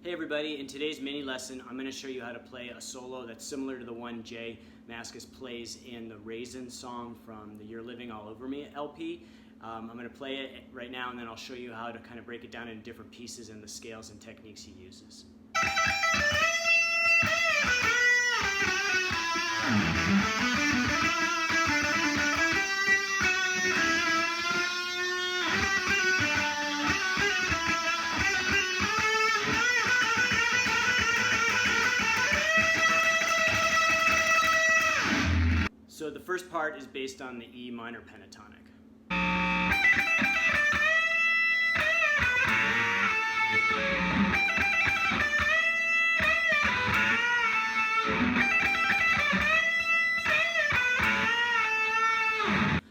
Hey everybody, in today's mini lesson I'm going to show you how to play a solo that's similar to the one J Mascis plays in the Raisans song from the You're Living All Over Me LP. I'm going to play it right now and then I'll show you how to kind of break it down into different pieces and the scales and techniques he uses. So the first part is based on the E minor pentatonic.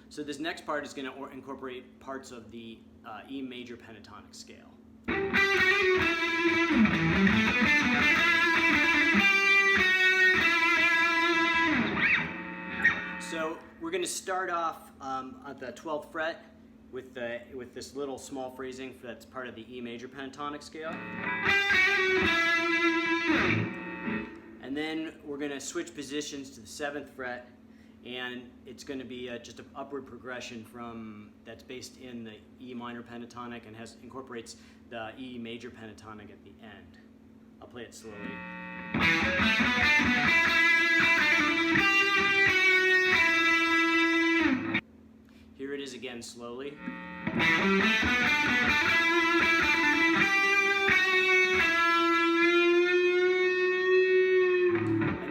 So this next part is going to incorporate parts of the E major pentatonic scale. So we're going to start off at the 12th fret with this little small phrasing that's part of the E major pentatonic scale. And then we're going to switch positions to the 7th fret, and it's going to be just an upward progression that's based in the E minor pentatonic and incorporates the E major pentatonic at the end. I'll play it slowly. Here it is again slowly. And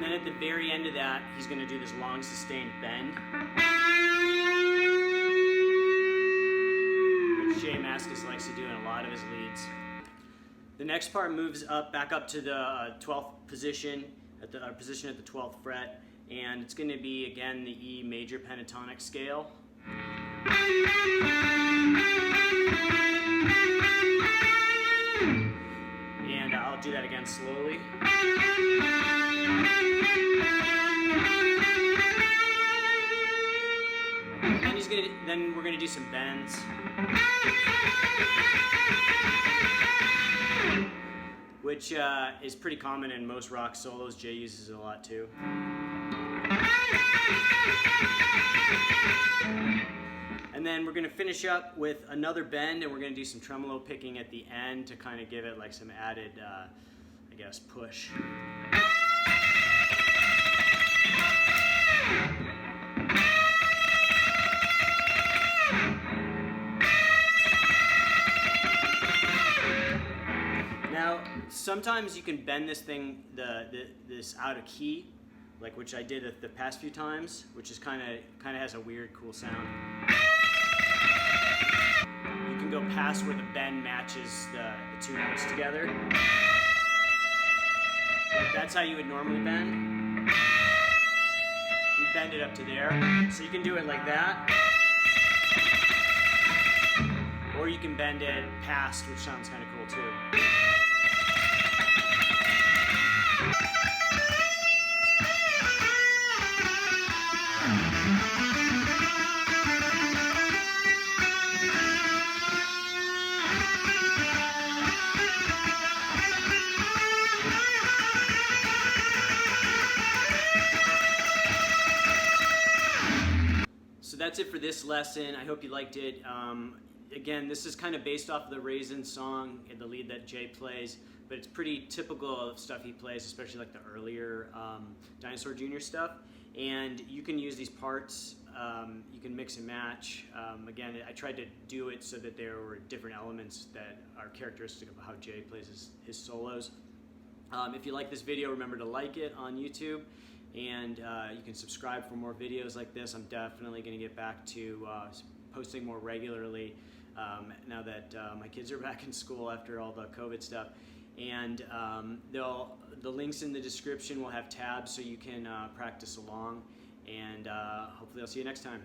then at the very end of that, he's going to do this long sustained bend, which J Mascis likes to do in a lot of his leads. The next part moves back up to the 12th position, at the position at the 12th fret, and it's going to be again the E major pentatonic scale. And I'll do that again slowly. And then we're going to do some bends. Which is pretty common in most rock solos. Jay uses it a lot too. And then we're going to finish up with another bend, and we're going to do some tremolo picking at the end to kind of give it like some added, I guess, push. Now, sometimes you can bend this thing, this out of key, like which I did the past few times, which is kind of has a weird, cool sound. You can go past where the bend matches the two notes together. Like that's how you would normally bend. You bend it up to there, so you can do it like that, or you can bend it past, which sounds kind of cool too. So that's it for this lesson. I hope you liked it. Again, this is kind of based off of the Raisans song, the lead that Jay plays, but it's pretty typical of stuff he plays, especially like the earlier Dinosaur Jr. stuff. And you can use these parts, you can mix and match. Again, I tried to do it so that there were different elements that are characteristic of how Jay plays his solos. If you like this video, remember to like it on YouTube. And you can subscribe for more videos like this. I'm definitely going to get back to posting more regularly now that my kids are back in school after all the COVID stuff. And the links in the description will have tabs so you can practice along. And hopefully I'll see you next time.